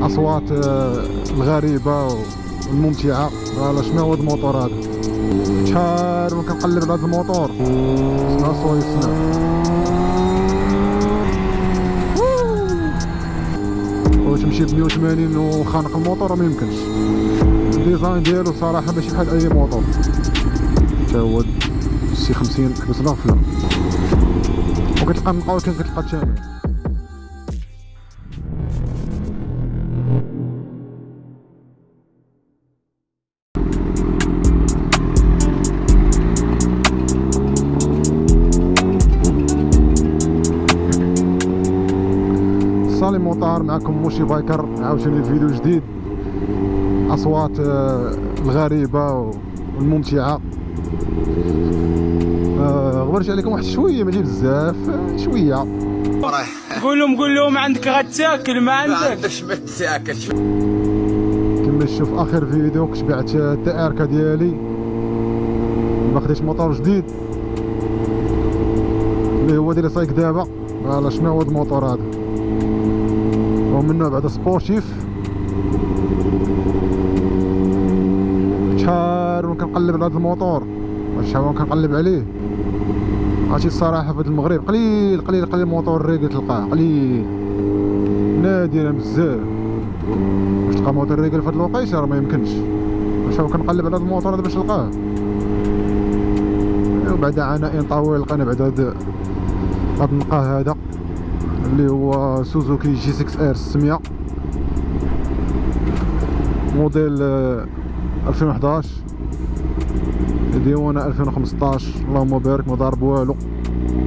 الاصوات الغريبه والممتعه. فوالا شنو هو هذا الموتور هذا؟ شحال وانا كنقلب على هذا الموتور سمع الصوت يسمع. وتمشي ب 180 وخانق الموتور ما يمكنش. الديزاين ديالو صراحه ماشي بحال اي موتور. حتى هو سي 50 حبسنا غفله وكتلقى النقاو كتلقى الثمن. صالي موطار معكم موشي بايكر عاوتاني فيديو جديد. اصوات الغريبه والممتعه. غبرت عليكم واحد شويه ماشي بزاف شويه. قول لهم عندك غتاكل ما عندكش ما تاكلش. كما تشوف اخر فيديو كنت بعت التي ديالي ما خديتش موطور جديد اللي هو ديال سايك دابا. فوالا شنو هو هذا الموتور هذا؟ هو من نوع بعدا سبورتيف. شحال وانا كنقلب على هذا الموتور شحال وانا كنقلب عليه. عرفتي الصراحه في هذا المغرب قليل قليل قليل موتور ريغي تلقاه، قليل نادرا بزاف. واش تلقى موتور ريغي في هذا الوقيته؟ راه ما يمكنش. شحال كنقلب على هذا الموتور هذا باش نلقاه. وبعد عناء طويل لقينا بعد هذا النقاه هذا اللي هو سوزوكي جي 6 ار 600 موديل 2011 ديوانه 2015. اللهم بارك ما ضارب والو،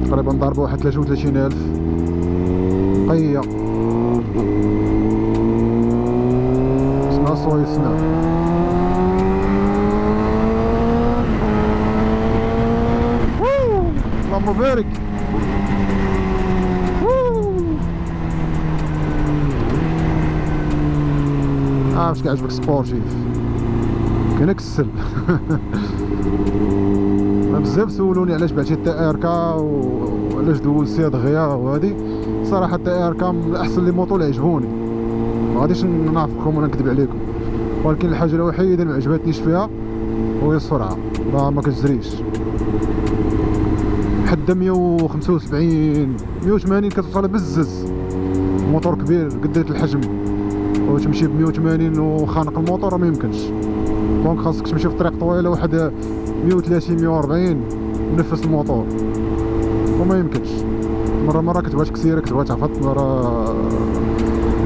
تقريبا ضارب واحد 33,000 قيه. اسمع الصوت يسمع. اللهم بارك. باش كيعجبك سبورتيف كاين كسل. بزاف سولوني علاش بعتي التي ار كا وعلاش دوزتي دغيا وهادي. صراحه التي ار كا من احسن لي موطو اللي عجبوني، ما غاديش نعرفكم ولا نكذب عليكم، ولكن الحاجه الوحيده اللي ما عجبتنيش فيها هي السرعه. ما كتجريش حتى 175 180 كتوصل بزز. الموتور كبير قديت الحجم وتمشي ب 180 وخانق الموتور ما يمكنش. دونك خاصك تمشي في طريق طويله واحد 130 140 نفس الموتور وما يمكنش. مره كتبغى تكسير كتبغى تهبط. راه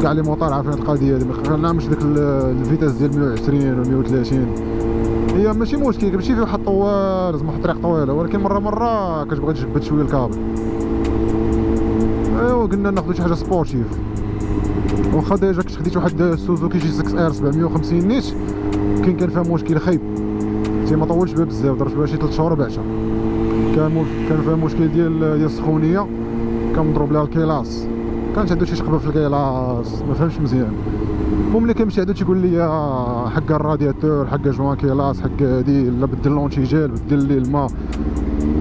كاع لي موطور عارفين القضيه هذه. ما نعملش ديك الفيتاس ديال 120 و 130. هي ماشي مشكل كتمشي في واحد طوال لازم واحد الطريق طويله، ولكن مره كتبغي تجبد شويه الكابل. ايوا قلنا ناخذ شي حاجه سبورتيف. واخا ديجا كنت خديت واحد سوزوكي جي 6 ار 750 نيت كان فيها مشكل خايب. ما طولش بها بزاف، درت بها شي 3 شهور بعتها. كان فيها مشكل ديال السخونيه، كان مضروب لها الكيلاس، كانت عنده شي شقبه في الكيلاس ما فهمش مزيان. المهم اللي كيمشي عندو تيقول لي حق الرادياتور حق جوان كيلاس حق هادي، لا بدل لونتيجيل بدل لي الماء.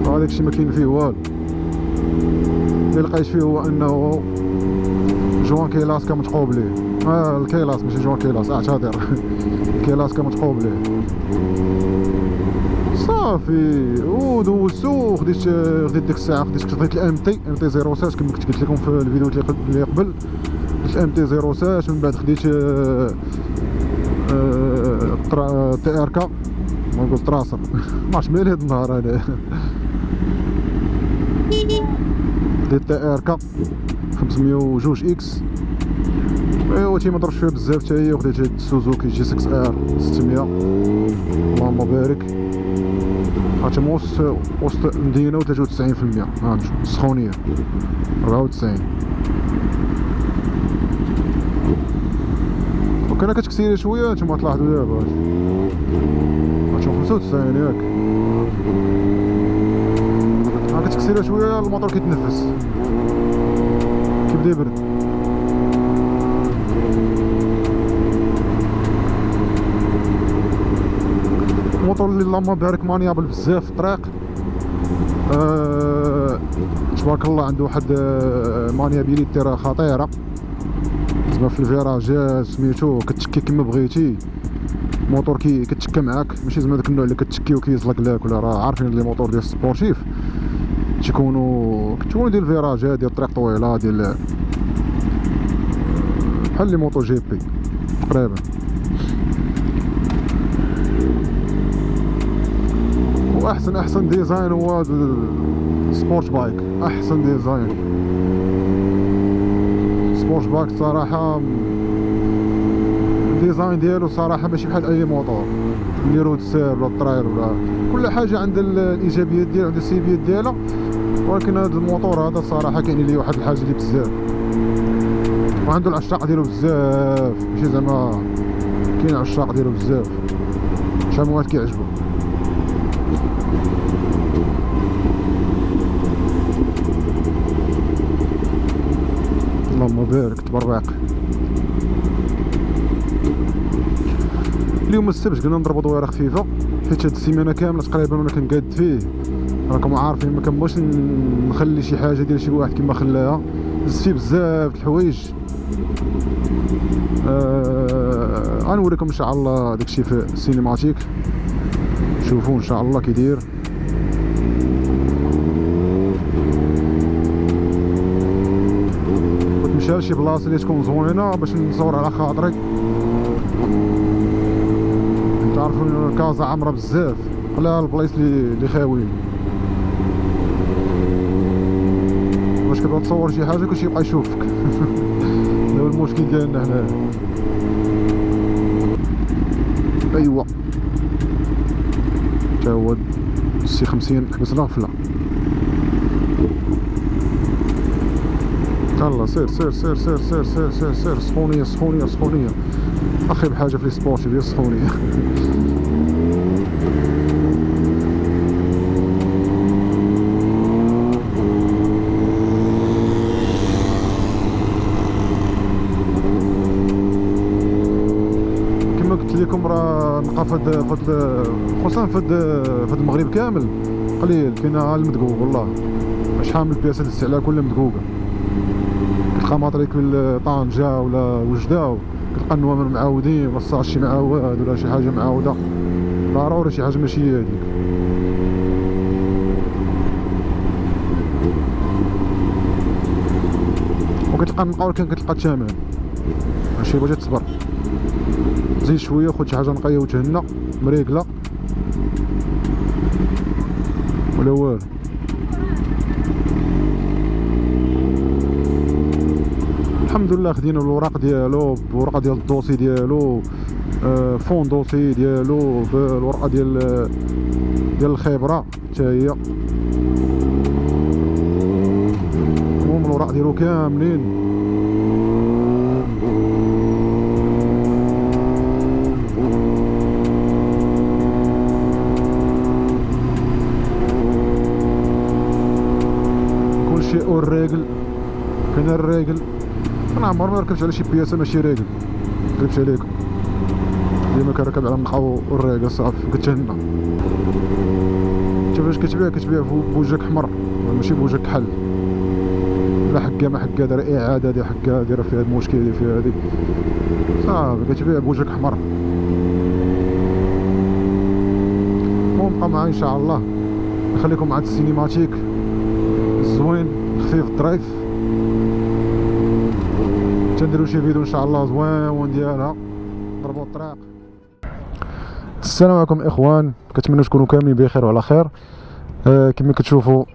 هذاك الشيء ما كاين فيه والو. اللي لقيت فيه هو انه جوان كيلاس كان متقوب ليه. الكيلاس ماشي جوان كيلاس، اعتذر. الكيلاس كان متقوب ليه صافي. ودوزتو خديت ديك الساعه خديت الام تي 07 كما كنت قلت لكم في الفيديو اللي قبل. خديت الام تي 07 من بعد خديت تي ار كا ما نقول تراسر. ما عرفتش مالي هاد النهار انا. خديت تي ار كا 502 اكس. ايوا ما ضربش فيها بزاف حتى هي. وخديت هاد سوزوكي جي 6 ار 600 اللهم بارك. هاتم وسط المدينه و 93%. ها نشوف السخونيه 94 وكان كتكسيري شويه. نتوما تلاحظوا دابا هاتم 95 ياك. ها كتكسيري شويه الموتور كيتنفس كيبدا يبرد. الموتور اللي اللهم بارك مانيابل بزاف في الطريق. تبارك الله عنده واحد مانيابيليتي راه خطيره. زعما في الفيراجات سميتو كتشكي كما بغيتي، الموتور كتشكى معاك، ماشي زعما داك النوع اللي كتشكي وكيزلق لك، ولا راه عارفين لي موتور ديال سبورتيف تيكونوا ديال الفيراجات ديال طريق طويله ديال بحال لي موتو جي بي تقريبا. واحسن ديزاين هو سبورت بايك، احسن ديزاين سبورت بايك صراحه. الديزاين ديالو صراحه ماشي بحال اي موتور اللي رود سير ولا الطراير ولا كل حاجه عندها الايجابيات ديالها عندها السلبيات ديالها، ولكن هذا الموتور هذا صراحه كاين ليه واحد الحاجه اللي بزاف، وعنده العشاق ديالو بزاف، ماشي زعما كاين عشاق ديالو بزاف، شاموات كيعجبو. اللهم بارك تبرق. اليوم السبت قلنا نضربو دويره خفيفه، حيت هاد السيمانه كامله تقريبا وانا كنقاد فيه، راكم عارفين ما كنبغيش نخلي شي حاجه ديال شي واحد كما خلاها، زدت فيه بزاف د الحوايج. غنوريكم ان شاء الله داكشي في السينماتيك، شوفوا ان شاء الله كي داير. نمشي لشي بلاصه اللي تكون زوينه باش نصور على خاطري. تعرفوا كازا عامره بزاف على البلايص اللي خاويين، باش كتبغي تصور شي حاجه كلشي يبقى يشوفك. هذا هو المشكل ديالنا هنا. ايوا تا هو سي 50 حبسنا غفله. يلا سير سير سير سير سير سير سير سير، سخونيه سخونيه سخونيه، اخيب حاجه في السبورت ديال السخونيه. كما قلت لكم راه نلقى خصوصا في المغرب كامل قليل كاين غير المدقوق، والله شحال من البياسات دزت عليها كلها مدقوقه. كتلقى ماتريكول طنجة ولا وجدة، كتلقى النوامر معاودين ولا الصاج شي معاود ولا شي حاجة معاودة، ضروري شي حاجة ماشي هي هاديك. وكتلقى نقاول كتلقى الثمن، ماشي بغيتي تصبر، زيد شوية خد شي حاجة نقية وتهنى مريقلة ولا والو. الحمد لله خدينا الوراق ديالو بالورقه ديال الدوسي ديالو، فون دوسي ديالو بالورقه ديال الخبره حتى هي. المهم الوراق ديالو كاملين. كلشي الرجل كاين الرجل. انا عمري ما ركبت على شي بياسه ماشي راجل، نكذبش عليكم، ديما كنركب على النقا والراجل صافي كتهنى. كيفاش كتبيع بوجهك احمر ماشي بوجهك كحل، لا حكا ما حكا داير اعاده ديال حكا دايره فيها المشكل اللي فيها هذيك صافي كتبيع بوجهك احمر. المهم بقى معايا ان شاء الله، نخليكم مع السينماتيك الزوين خفيف الدرايف، تنديرو شي فيديو ان شاء الله زوين ديالها ضربوا الطريق. السلام عليكم اخوان، كنتمنى تكونوا كاملين بخير وعلى خير. كما كتشوفوا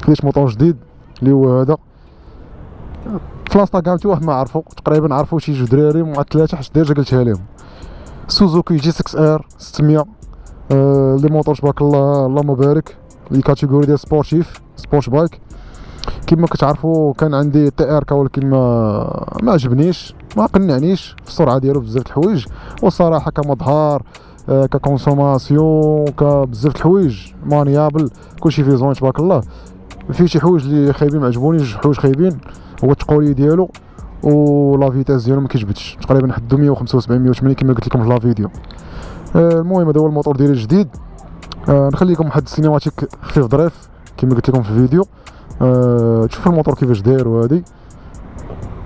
خديت موطور جديد اللي هو هذا في الانستغرام، حتى واحد ما عرفو تقريبا، عرفوا شي جوج دراري مع ثلاثه حيت ديجا قلتها لهم. سوزوكي جي 6 ار 600 لي موطور تبارك الله اللهم بارك، لي كاتيجوري ديال سبورتيف سبورت بايك. كما كتعرفوا كان عندي تي ار كا، ولكن ما عجبنيش، ما قنعنيش في السرعه ديالو بزاف د الحوايج، والصراحه كمظهر ككونسوماسيون كبزاف د الحوايج مانيابل كلشي فيه زوين تبارك الله. فيه شي حوايج اللي خايبين ما عجبونيش، جوج حوايج خايبين، هو التقولي ديالو ولا فيتاس ديالو ما كيجبدش تقريبا حدو 175 180 كما قلت لكم في لا فيديو. المهم هذا هو الموتور ديالي الجديد. نخليكم واحد السينماتيك خفيف ظريف كما قلت لكم في الفيديو، تشوفوا الموتور كيفاش داير وهادي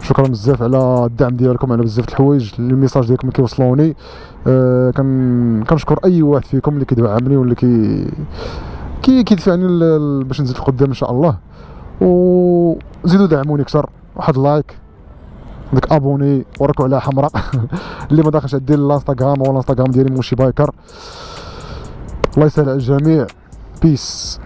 شكرا بزاف على الدعم ديالكم على بزاف د الحوايج، الميساج ديالكم كيوصلوني. كنشكر اي واحد فيكم اللي كيدعمني واللي كيدفعني باش نزيد القدام ان شاء الله. وزيدوا دعموني اكثر، واحد لايك، داك ابوني وراكو على حمراء اللي ما داخلش عندي الانستغرام، هو الانستغرام ديالي موشي بايكر. الله يسهل على الجميع. بيس.